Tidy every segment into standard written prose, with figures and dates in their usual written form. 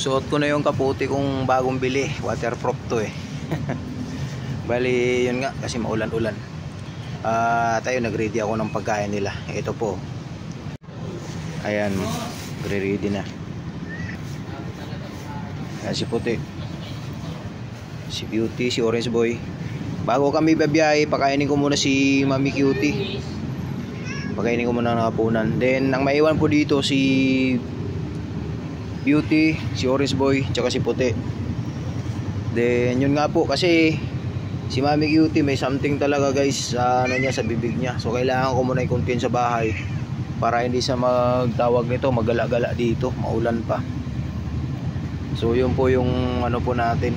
Suot ko na yung kaputi kong bagong bili. Waterproof to eh. Bali yun nga kasi maulan-ulan. Tayo nag-ready ako ng pagkain nila. Ito po. Ayan, ready na. Ayan si puti, si Beauty, si Orange Boy. Bago kami babiyahe, pakainin ko muna si Mami Cutie. Pakainin ko muna ng hapunan. Then ang maiwan po dito si Beauty, si Orange Boy, tsaka si Puti. Then yun nga po kasi si Mami Cutie may something talaga guys sa ano niya, sa bibig niya. So kailangan ko muna i-contain sa bahay para hindi siya magtawag nito, magala-gala dito, maulan pa. So yun po yung ano po natin,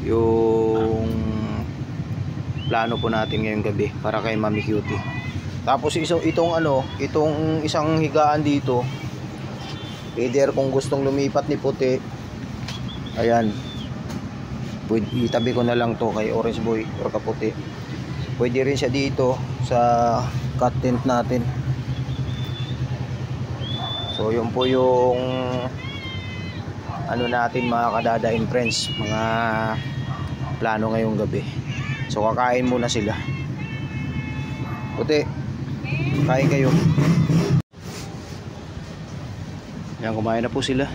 yung plano po natin ngayong gabi para kay Mami Cutie. Tapos itong isang higaan dito, either kung gustong lumipat ni Puti, ayan, pwede itabi ko na lang to kay Orange Boy or Kaputi. Pwede rin siya dito sa cat tent natin. So yun po yung ano natin mga kadadain friends, mga plano ngayong gabi. So kakain muna sila. Puti, kain kayo. Yan, kumain na po sila.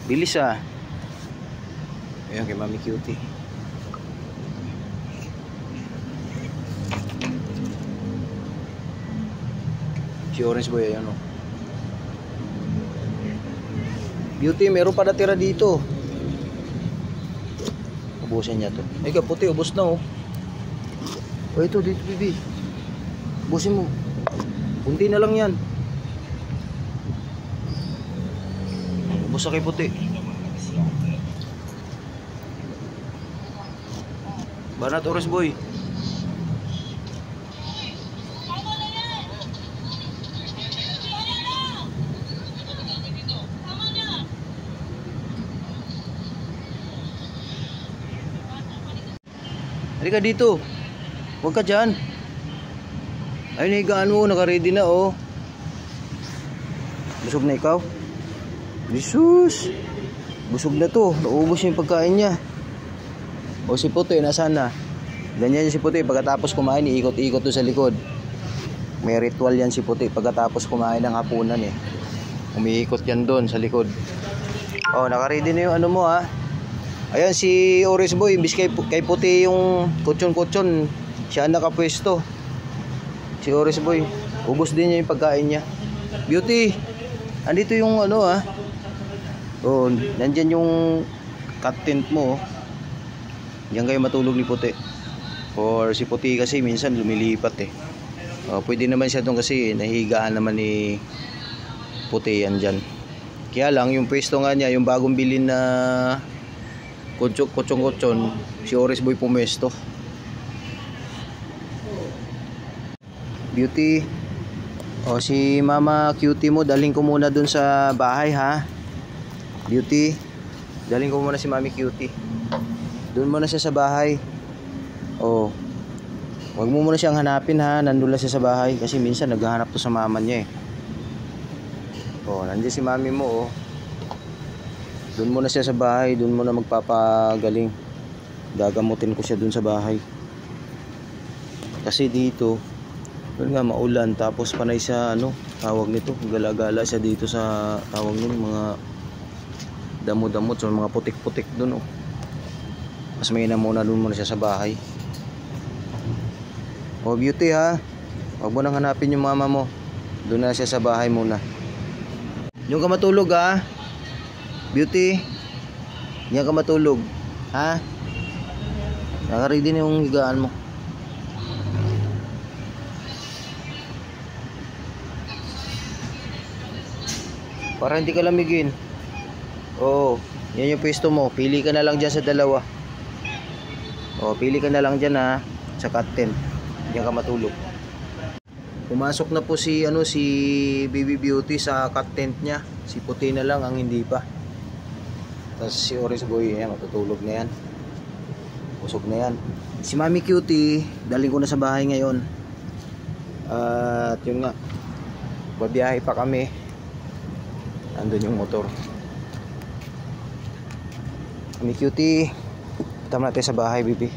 Bilis ah. Ayan kay Mami Cutie. Si Orange Boy, ayan o. Beauty, meron pa natira dito. Ubusin niya to. Ay Kaputi, ubos na oh. O ito dito bibi. Ubusin mo. Kunti na lang yan. Ubos sa kay Puti. Banat Orange Boy. Halika dito. Huwag ka dyan. Ayun, higaan mo, naka-ready na oh. Busog na ikaw? Jesus, busog na to, naubos yung pagkain niya. O si Puti, nasaan na? Ganyan si Puti, pagkatapos kumain, iikot-ikot to sa likod. May ritual yan si Puti, pagkatapos kumain ng hapunan eh. Umiikot yan doon sa likod. O, naka-ready na yung ano mo ha. Ayan si Orange Boy, imbis kay Puti yung kutsyon-kutsyon, siya nakapwesto. Si Orange Boy, ubos din niya yung pagkain niya. Beauty, andito yung ano ha. Oh, nandyan yung cat tent mo. Diyan kayo matulog ni Puti. Or si Puti kasi minsan lumilipat eh. Pwede naman siya doon kasi nahigaan naman ni Puti yan dyan. Kaya lang yung pwesto nga niya, yung bagong bilin na kutsyon, si Orange Boy pumesto. Beauty, o si Mama Cutie mo, dalhin ko muna dun sa bahay ha. Beauty, dalhin ko muna si Mami Cutie. Doon muna siya sa bahay. O, wag mo muna siyang hanapin ha, nandun lang siya sa bahay kasi minsan naghahanap to sa mama niya eh. O, nandiyan si Mami mo oh. Doon muna siya sa bahay, doon muna magpapagaling. Gagamutin ko siya doon sa bahay. Kasi dito yun nga maulan, tapos panay sa ano tawag nito, gala-gala siya dito sa tawag nito, mga damo-damot, so mga putik-putik dun oh. Mas may na muna dun muna siya sa bahay. Oh Beauty ha, huwag mo nang hanapin yung mama mo, doon na siya sa bahay muna. Yung ka matulog ha Beauty, yan ka matulog ha. Nakaready na yung higaan mo. Para hindi ka lamigin. Oo, yan yung pwesto mo. Pili ka na lang dyan sa dalawa. Oo, pili ka na lang dyan ha, sa cat tent. Diyan ka matulog. Pumasok na po si Baby Beauty sa cat tent niya. Si Puti na lang ang hindi pa. Tapos si Orange Boy, yan, matutulog na yan. Usog na yan. Si Mami Cutie, daling ko na sa bahay ngayon. At yun nga, babiyahe pa kami. Andun yung motor. Kami cutie. Tama natin sa bahay, bibi.